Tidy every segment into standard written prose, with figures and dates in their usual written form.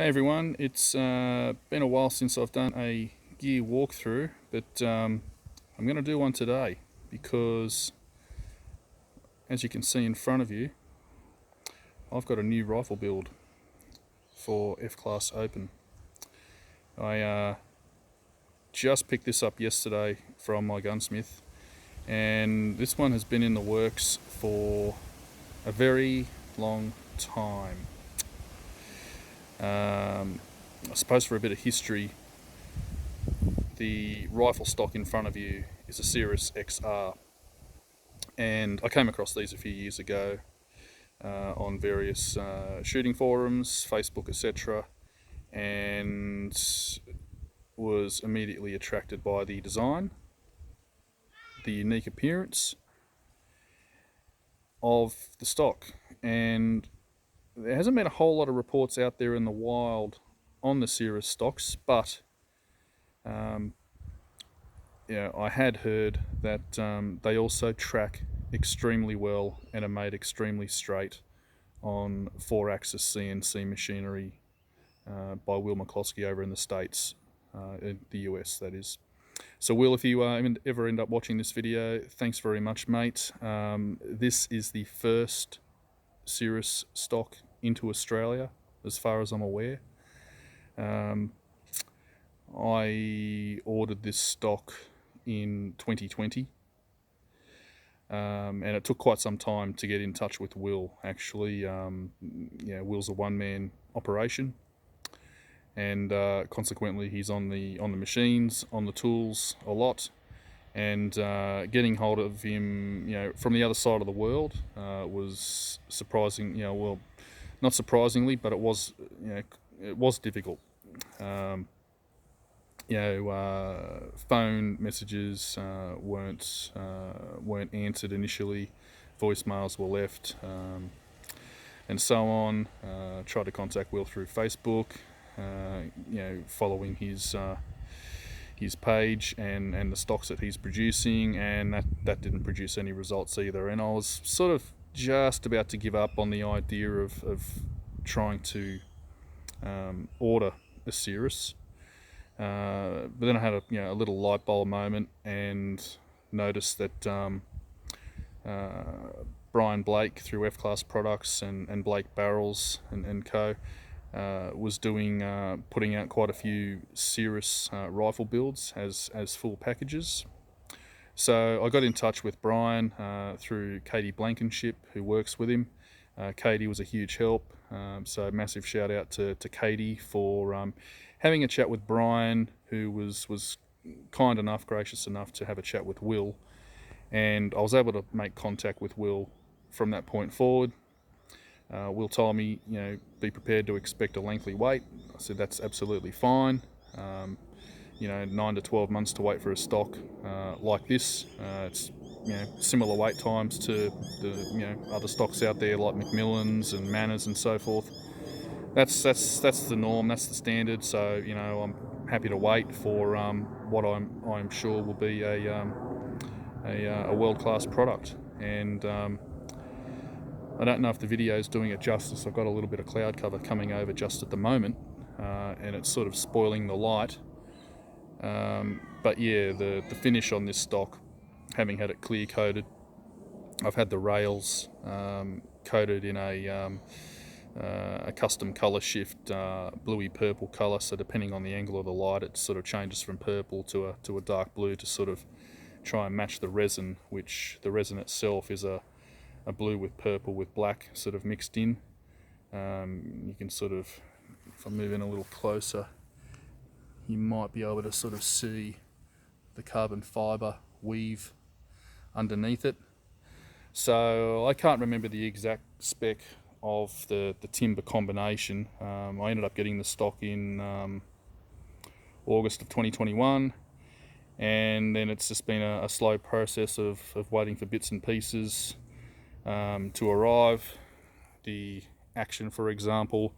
Hey everyone, it's been a while since I've done a gear walkthrough, but I'm going to do one today because, as you can see in front of you, I've got a new rifle build for F-Class Open. I just picked this up yesterday from my gunsmith, and this one has been in the works for a very long time. I suppose for a bit of history, the rifle stock in front of you is a Cerus XR, and I came across these a few years ago on various shooting forums, Facebook, etc., and was immediately attracted by the design, the unique appearance of the stock. And there hasn't been a whole lot of reports out there in the wild on the Cerus stocks, but I had heard that they also track extremely well and are made extremely straight on 4-axis CNC machinery by Will McCloskey over in the States, in the US that is. So Will, if you ever end up watching this video, thanks very much, mate. This is the first Cerus stock into Australia, as far as I'm aware. I ordered this stock in 2020, and it took quite some time to get in touch with Will. Actually, Will's a one-man operation, and consequently he's on the machines, on the tools a lot, and getting hold of him, from the other side of the world was surprising. Well, not surprisingly, but it was difficult. Phone messages weren't answered initially, voicemails were left, and so on. Tried to contact Will through Facebook, following his page and the stocks that he's producing, and that didn't produce any results either. And I was sort of just about to give up on the idea of trying to order a Cerus. But then I had a little light bulb moment and noticed that Brian Blake through F-Class Products and Blake Barrels and Co. Was putting out quite a few Cerus rifle builds as full packages. So I got in touch with Brian through Katie Blankenship, who works with him. Katie was a huge help, so massive shout out to Katie for having a chat with Brian, who was kind enough, gracious enough to have a chat with Will, and I was able to make contact with Will from that point forward. Will told me, be prepared to expect a lengthy wait. I said that's absolutely fine. 9 to 12 months to wait for a stock like this. It's similar wait times to the other stocks out there like Macmillan's and Manners and so forth. That's the norm. That's the standard. So I'm happy to wait for what I'm sure will be a world-class product. And I don't know if the video is doing it justice. I've got a little bit of cloud cover coming over just at the moment, and it's sort of spoiling the light. But yeah, the finish on this stock, having had it clear coated, I've had the rails coated in a custom color shift, bluey purple color. So depending on the angle of the light, it sort of changes from purple to a dark blue to sort of try and match the resin, which the resin itself is a blue with purple with black sort of mixed in. You can sort of, if I move in a little closer, you might be able to sort of see the carbon fiber weave underneath it. So I can't remember the exact spec of the timber combination. I ended up getting the stock in August of 2021, and then it's just been a slow process of waiting for bits and pieces to arrive. The action, for example,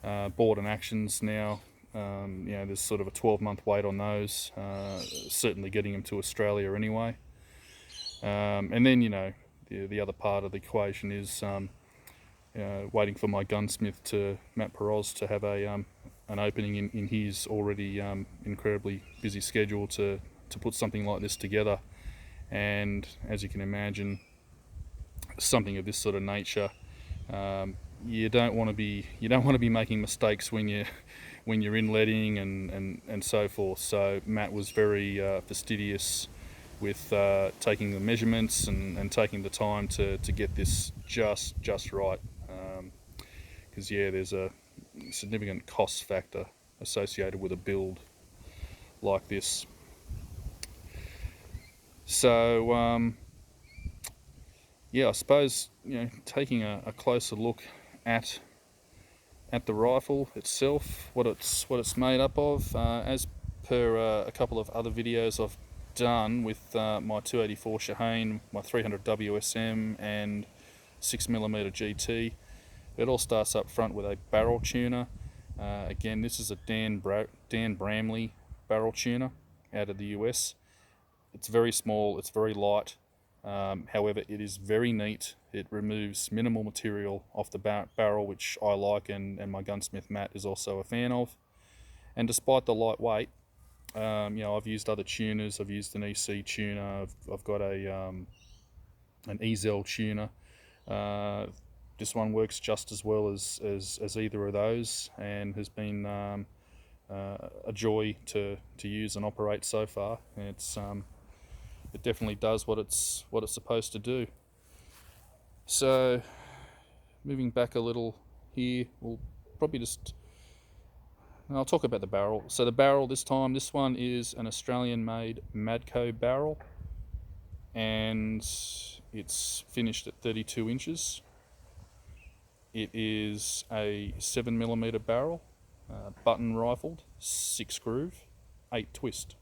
Borden actions now, there's sort of a 12-month wait on those, certainly getting them to Australia anyway. And then the other part of the equation is waiting for my gunsmith, Matt Peroz, to have a an opening in his already incredibly busy schedule to put something like this together. And as you can imagine, something of this sort of nature, you don't want to be making mistakes when you're inletting and so forth. So Matt was very fastidious with taking the measurements and taking the time to get this just right, because there's a significant cost factor associated with a build like this. So I suppose taking a closer look at the rifle itself, what it's made up of, as per a couple of other videos I've done with my 284 Shaheen, my 300 WSM and 6mm GT. It all starts up front with a barrel tuner. Again, this is a Dan Bramley barrel tuner out of the US. It's very small, it's very light, however it is very neat. It removes minimal material off the barrel, which I like, and my gunsmith Matt is also a fan of. And despite the light weight, I've used other tuners. I've used an EC tuner, I've got an EZEL tuner. This one works just as well as either of those, and has been a joy to use and operate so far. It definitely does what it's supposed to do. So moving back a little here, we'll probably I'll talk about the barrel. So the barrel this one is an Australian-made Maddco barrel, and it's finished at 32 inches. It is a 7mm barrel, button rifled, 6 groove, 8 twist.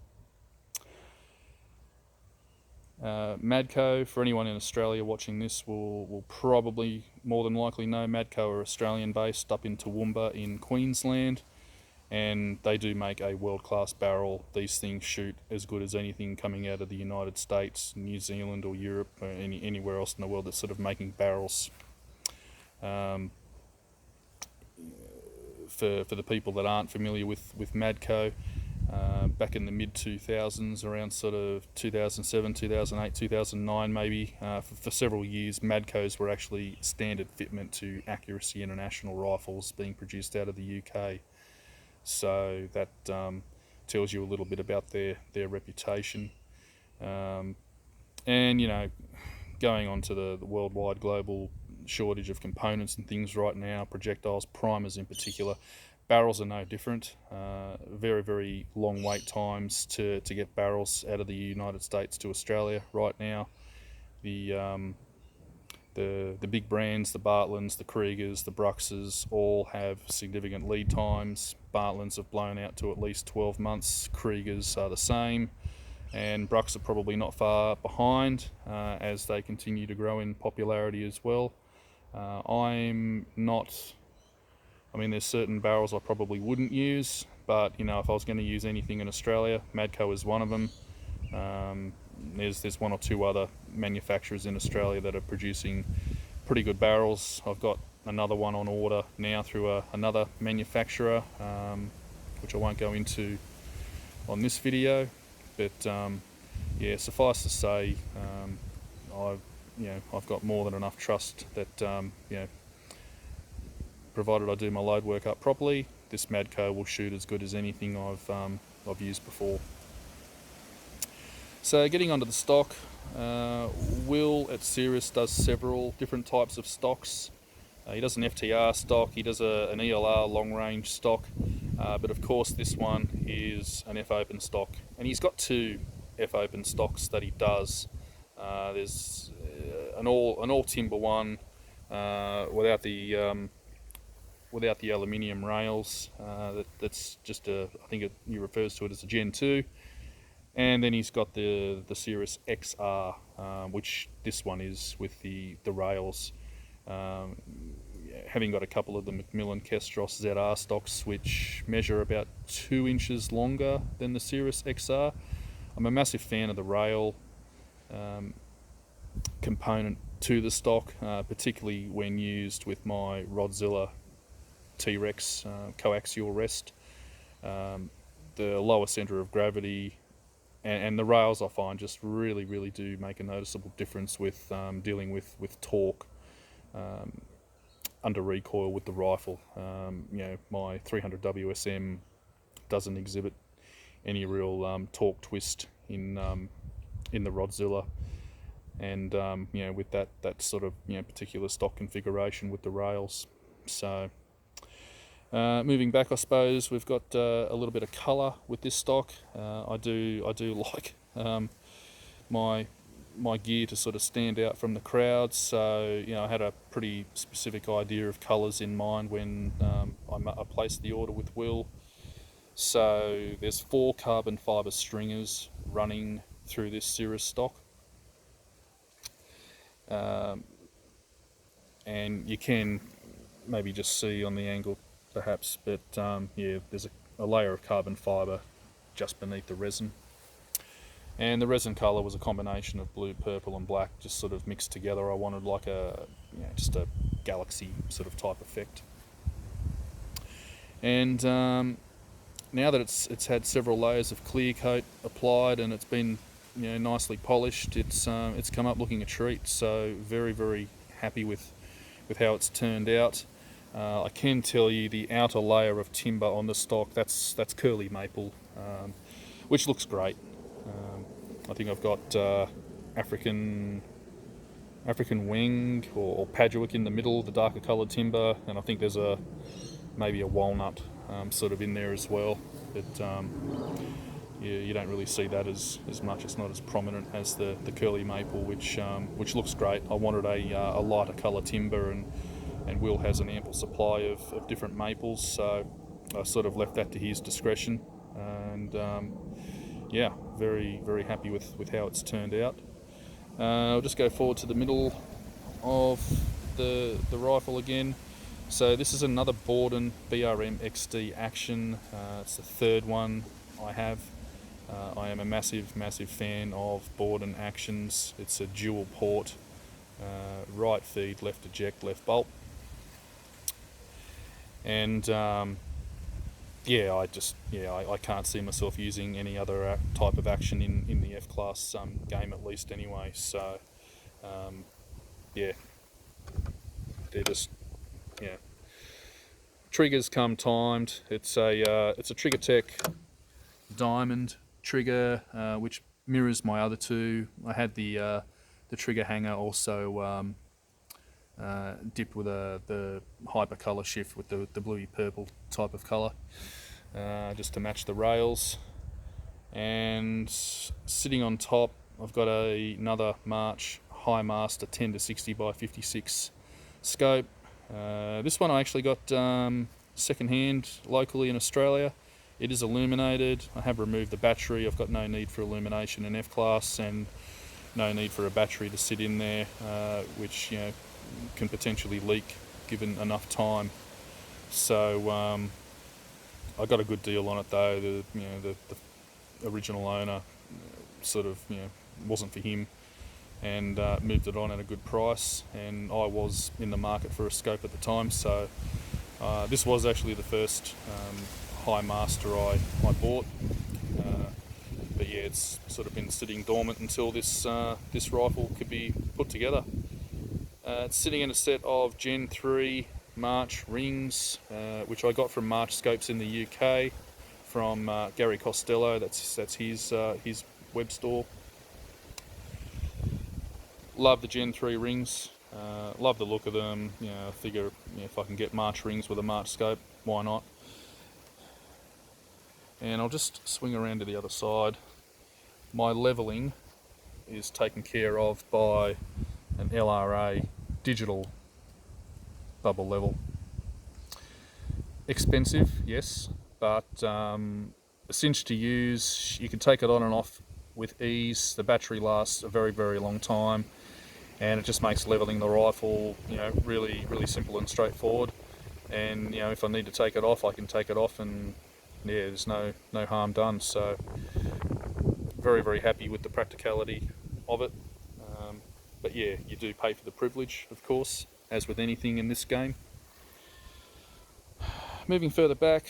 Maddco, for anyone in Australia watching this, will probably more than likely know Maddco are Australian based up in Toowoomba in Queensland, and they do make a world-class barrel. These things shoot as good as anything coming out of the United States, New Zealand or Europe, or anywhere else in the world that's sort of making barrels. For the people that aren't familiar with Maddco, back in the mid-2000s, around sort of 2007, 2008, 2009 maybe, for several years, Maddcos were actually standard fitment to Accuracy International rifles being produced out of the UK. So that tells you a little bit about their reputation. And going on to the worldwide global shortage of components and things right now, projectiles, primers in particular, barrels are no different. Very, very long wait times to get barrels out of the United States to Australia right now. The big brands, the Bartlands, the Kriegers, the Bruxes, all have significant lead times. Bartlands have blown out to at least 12 months. Kriegers are the same, and Brux are probably not far behind as they continue to grow in popularity as well. There's certain barrels I probably wouldn't use, but if I was going to use anything in Australia, Maddco is one of them. There's one or two other manufacturers in Australia that are producing pretty good barrels. I've got another one on order now through another manufacturer, which I won't go into on this video, but suffice to say, I've got more than enough trust that provided I do my load work up properly, this Maddco will shoot as good as anything I've used before. So getting onto the stock, Will at Cerus does several different types of stocks. He does an FTR stock, he does an ELR long range stock, but of course this one is an F-open stock, and he's got 2 F-open stocks that he does. There's an all timber one without the aluminium rails. That's just I think he refers to it as a Gen 2. And then he's got the Cerus XR, which this one is with the rails. Having got a couple of the Macmillan Kestros ZR stocks, which measure about 2 inches longer than the Cerus XR. I'm a massive fan of the rail component to the stock, particularly when used with my Rodzilla T-Rex coaxial rest. The lower centre of gravity and the rails, I find, just really do make a noticeable difference with dealing with torque under recoil with the rifle. My 300 WSM doesn't exhibit any real torque twist in the Rodzilla, and with that sort of particular stock configuration with the rails. So moving back, I suppose we've got a little bit of colour with this stock. I do like my gear to sort of stand out from the crowd. So I had a pretty specific idea of colours in mind when I placed the order with Will. So there's 4 carbon fibre stringers running through this Cerus stock. And you can maybe just see on the angle perhaps, but there's a layer of carbon fibre just beneath the resin. And the resin colour was a combination of blue, purple and black, just sort of mixed together. I wanted like just a galaxy sort of type effect. And now that it's had several layers of clear coat applied and it's been nicely polished, it's come up looking a treat. So very happy with how it's turned out. I can tell you the outer layer of timber on the stock, that's curly maple, which looks great. I think I've got African wing or Padgewick in the middle, the darker coloured timber, and I think there's maybe a walnut sort of in there as well. But you don't really see that as much. It's not as prominent as the curly maple, which looks great. I wanted a lighter colour timber, and Will has an ample supply of different maples, so I sort of left that to his discretion. And very happy with how it's turned out. I'll just go forward to the middle of the rifle again. So this is another Borden BRMXD action. It's the 3rd one I have. I am a massive fan of Borden actions. It's a dual port, right feed, left eject, left bolt. And I can't see myself using any other type of action in the F-class game, at least anyway. So they're just triggers come timed. It's a Triggertech Diamond trigger, which mirrors my other 2. I had the trigger hanger also dipped with the hyper color shift with the bluey purple type of color, just to match the rails. And sitting on top, I've got another March High Master 10-60 by 56 scope. This one I actually got second hand locally in Australia. It is illuminated. I have removed the battery. I've got no need for illumination in F-class, and no need for a battery to sit in there, which can potentially leak given enough time. So I got a good deal on it though. The original owner sort of wasn't for him, and moved it on at a good price, and I was in the market for a scope at the time. So this was actually the first High Master I bought, but it's sort of been sitting dormant until this rifle could be put together. It's sitting in a set of Gen 3 March rings, which I got from March Scopes in the UK from Gary Costello. That's his web store. Love the Gen 3 rings. Love the look of them. I figure if I can get March rings with a March scope, why not? And I'll just swing around to the other side. My levelling is taken care of by an LRA digital bubble level. Expensive, yes, but a cinch to use. You can take it on and off with ease. The battery lasts a very long time, and it just makes levelling the rifle really simple and straightforward. And if I need to take it off, I can take it off, and there's no harm done. So very happy with the practicality of it. But you do pay for the privilege, of course, as with anything in this game. moving further back,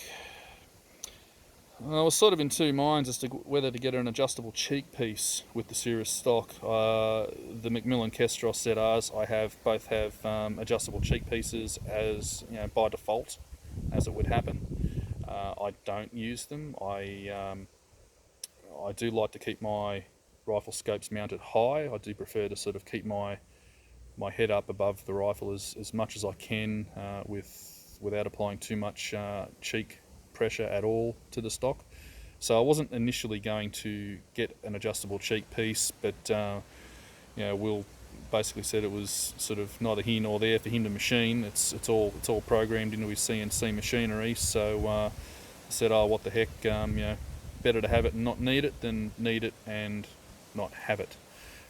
I was sort of in two minds as to whether to get an adjustable cheek piece with the Cerus stock. The Macmillan Kestros ZRs both have adjustable cheek pieces as by default, as it would happen. I don't use them. I do like to keep my rifle scopes mounted high. I do prefer to sort of keep my head up above the rifle as much as I can without applying too much cheek pressure at all to the stock. So I wasn't initially going to get an adjustable cheek piece, but Will basically said it was sort of neither here nor there for him to machine. It's all programmed into his CNC machinery. So I said, oh, what the heck, better to have it and not need it than need it and not have it.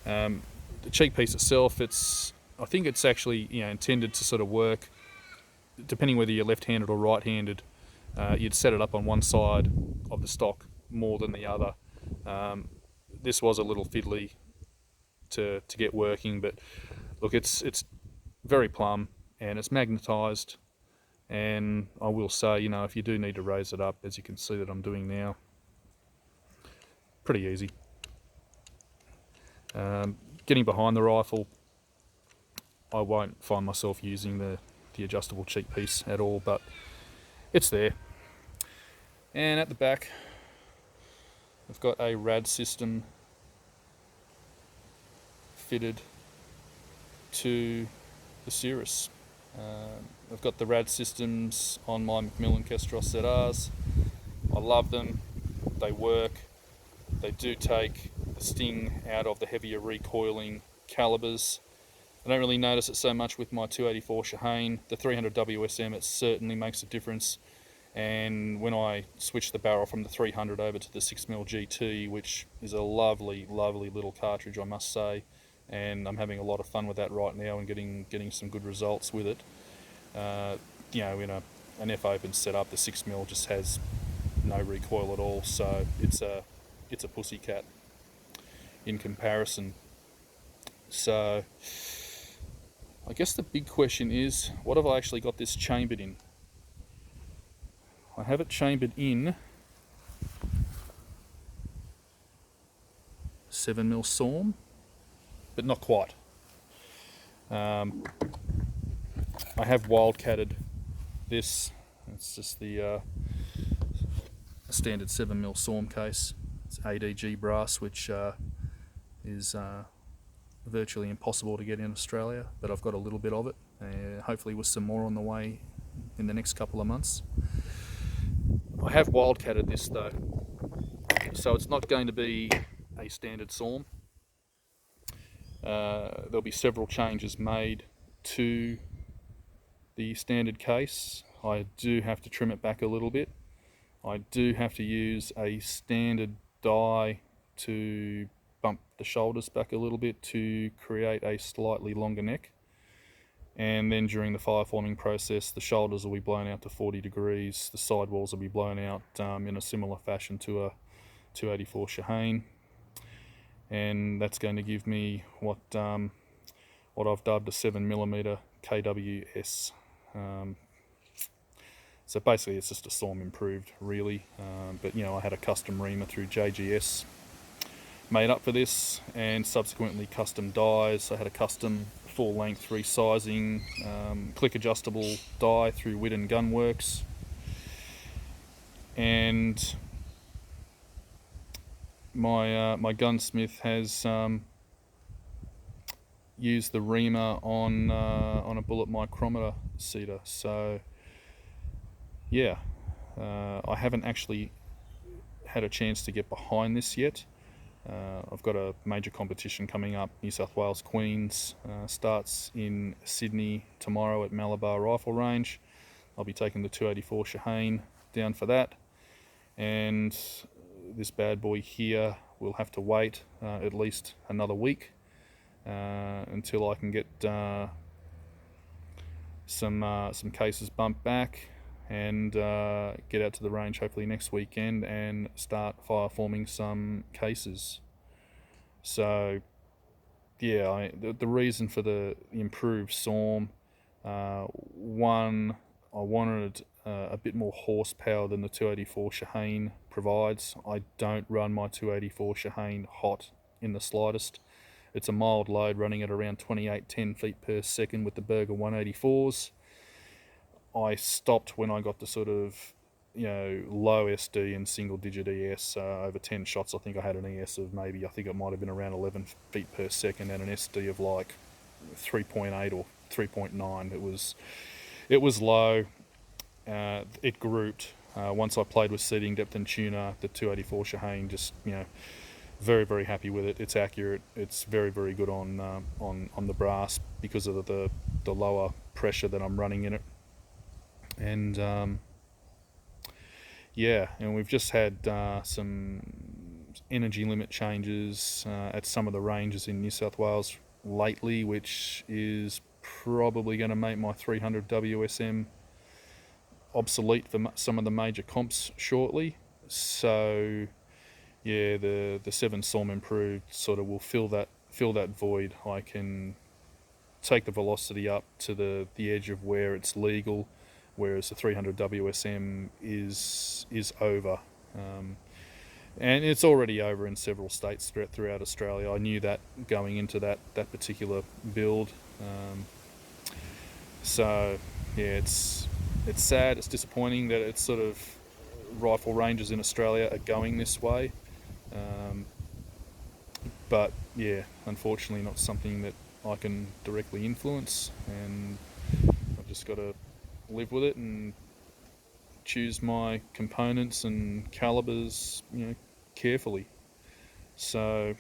The cheek piece itself, I think it's actually intended to sort of work, depending whether you're left-handed or right-handed. You'd set it up on one side of the stock more than the other. This was a little fiddly to get working, but look, it's very plumb and it's magnetised. And I will say, if you do need to raise it up, as you can see that I'm doing now, pretty easy. Getting behind the rifle, I won't find myself using the adjustable cheek piece at all, but it's there. And at the back, I've got a rad system fitted to the Cerus. I've got the rad systems on my Macmillan Kestros ZRs. I love them. They work. They do take the sting out of the heavier recoiling calibers. I don't really notice it so much with my 284 Shaheen. The 300 WSM, it certainly makes a difference. And when I switch the barrel from the 300 over to the 6mm GT, which is a lovely, lovely little cartridge, I must say, and I'm having a lot of fun with that right now and getting some good results with it. In an F-open setup, the 6mm just has no recoil at all, so it's a pussycat in comparison. So I guess the big question is, what have I actually got this chambered in? I have it chambered in 7mm saum, but not quite. I have wildcatted this. It's just the standard 7mm saum case. It's ADG brass, which is virtually impossible to get in Australia, but I've got a little bit of it, hopefully with some more on the way in the next couple of months. I have wildcatted this though, so it's not going to be a standard saum. There'll be several changes made to the standard case. I do have to trim it back a little bit. I do have to use a standard die to bump the shoulders back a little bit to create a slightly longer neck. And then during the fire forming process, the shoulders will be blown out to 40 degrees. The sidewalls will be blown out in a similar fashion to a 284 Shaheen. And that's going to give me what I've dubbed a 7mm KWS. So basically it's just a saum improved, really. But I had a custom reamer through JGS made up for this, and subsequently custom dies. I had a custom full length resizing click adjustable die through Whitten Gunworks, and my gunsmith has used the reamer on a bullet micrometer seater. So yeah, I haven't actually had a chance to get behind this yet. I've got a major competition coming up. New South Wales Queens starts in Sydney tomorrow at Malabar Rifle Range. I'll be taking the 284 Shaheen down for that, and this bad boy here will have to wait at least another week until I can get some cases bumped back and get out to the range hopefully next weekend and start fire forming some cases. So yeah, the reason for the improved saum, one, I wanted a bit more horsepower than the 284 Shaheen provides. I don't run my 284 Shaheen hot in the slightest. It's a mild load running at around 28-10 feet per second with the Berger 184s. I stopped when I got to sort of, low SD and single digit ES, over 10 shots. I think I had an ES of maybe, I think it might have been around 11 feet per second, and an SD of like 3.8 or 3.9. It was low. It grouped. Once I played with seating depth and tuner, the 284 Shaheen, just, very, very happy with it. It's accurate. It's very, very good on the brass because of the lower pressure that I'm running in it. And and we've just had some energy limit changes at some of the ranges in New South Wales lately, which is probably going to make my 300 WSM obsolete for some of the major comps shortly. So yeah, the 7 SOM improved sort of will fill that void. I can take the velocity up to the edge of where it's legal, whereas the 300 WSM is over, and it's already over in several states throughout Australia. I knew that going into that particular build. So yeah, it's sad, it's disappointing that it's sort of rifle ranges in Australia are going this way, but yeah, unfortunately not something that I can directly influence, and I've just got to live with it and choose my components and calibers, carefully. So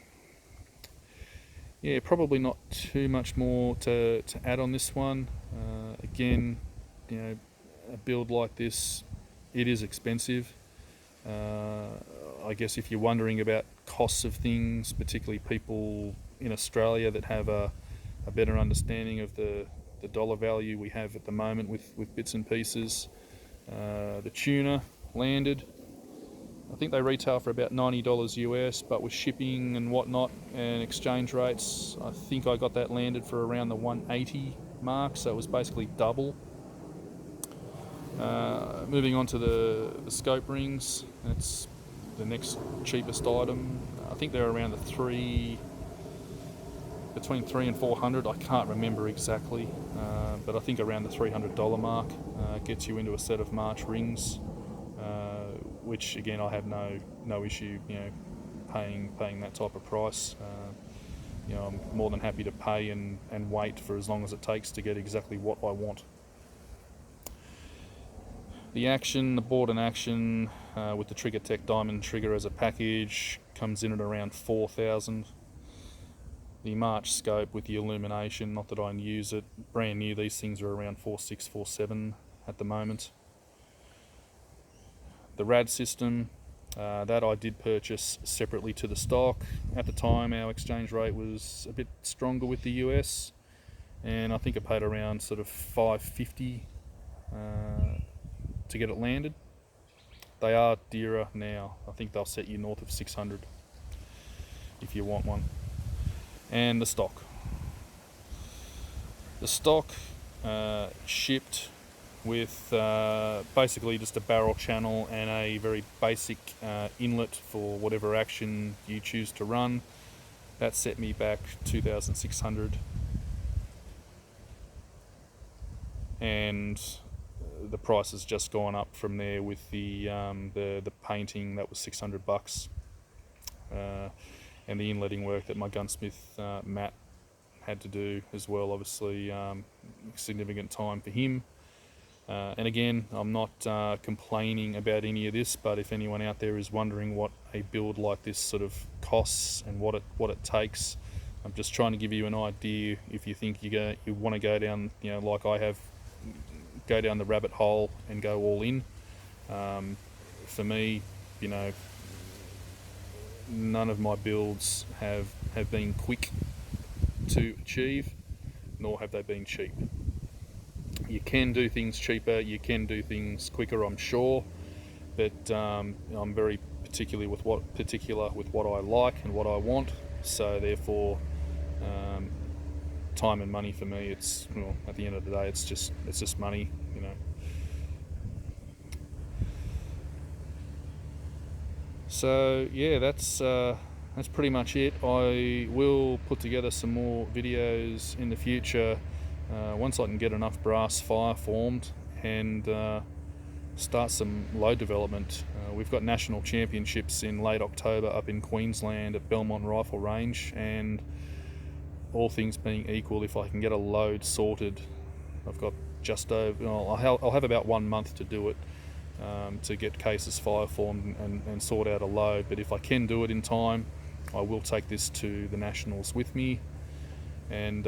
yeah, probably not too much more to add on this one. Again, a build like this, it is expensive. I guess if you're wondering about costs of things, particularly people in Australia that have a better understanding of the dollar value we have at the moment with bits and pieces, the tuner landed, I think they retail for about $90 US, but with shipping and whatnot and exchange rates, I think I got that landed for around the 180 mark, so it was basically double. Moving on to the scope rings, that's the next cheapest item. I think they're around between 300 and 400. I can't remember exactly, but I think around the $300 mark gets you into a set of March rings, which again I have no issue paying that type of price. I'm more than happy to pay and wait for as long as it takes to get exactly what I want. The Borden action with the Triggertech Diamond trigger as a package comes in at around 4,000. The March scope with the illumination, not that I use it, brand new, these things are around 4.6, 4.7 at the moment. The rad system, that I did purchase separately to the stock. At the time our exchange rate was a bit stronger with the US, and I think I paid around sort of $550 to get it landed. They are dearer now. I think they'll set you north of 600 if you want one. And the stock. The stock shipped with basically just a barrel channel and a very basic inlet for whatever action you choose to run. That set me back 2,600. And the price has just gone up from there with the painting. That was $600, and the inletting work that my gunsmith Matt had to do as well. Obviously, significant time for him. And again, I'm not complaining about any of this, but if anyone out there is wondering what a build like this sort of costs and what it takes, I'm just trying to give you an idea. If you think you want to go down, like I have, go down the rabbit hole and go all in. For me, none of my builds have been quick to achieve, nor have they been cheap. You can do things cheaper, you can do things quicker, I'm sure, but I'm very particular with what I like and what I want. So therefore, time and money for me, it's, at the end of the day, it's just money. So yeah, that's pretty much it. I will put together some more videos in the future once I can get enough brass fire formed and start some load development. We've got national championships in late October up in Queensland at Belmont Rifle Range, and all things being equal, if I can get a load sorted, I've got just over, I'll have about 1 month to do it, to get cases fire formed and sort out a load. But if I can do it in time, I will take this to the nationals with me and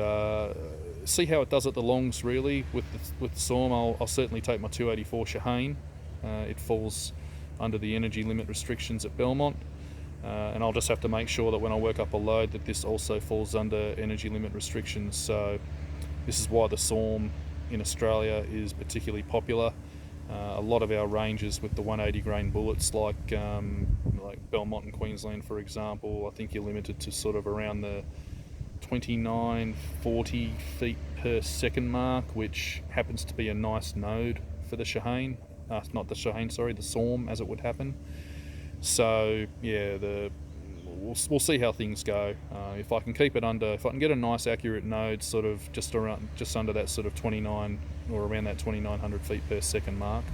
see how it does at the longs. Really, with the SORM, I'll certainly take my 284 Shaheen. It falls under the energy limit restrictions at Belmont, and I'll just have to make sure that when I work up a load that this also falls under energy limit restrictions. So this is why the SORM in Australia is particularly popular. A lot of our ranges with the 180 grain bullets, like Belmont in Queensland, for example, I think you're limited to sort of around the 29-40 feet per second mark, which happens to be a nice node for the Shaheen. Not the Shaheen, sorry, the SORM, as it would happen. So yeah, we'll see how things go. If I can keep it under, if I can get a nice accurate node, sort of just under that sort of 29 or around that 2900 feet per second mark,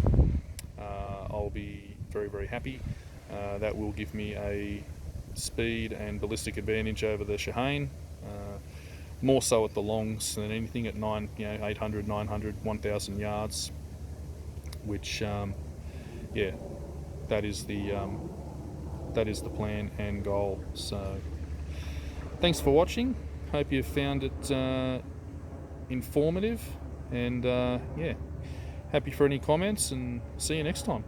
I'll be very, very happy. That will give me a speed and ballistic advantage over the Shaheen, more so at the longs than anything at 800, 900, 1000 yards, which yeah, that is the plan and goal. So thanks for watching. Hope you found it informative, and yeah, happy for any comments, and see you next time.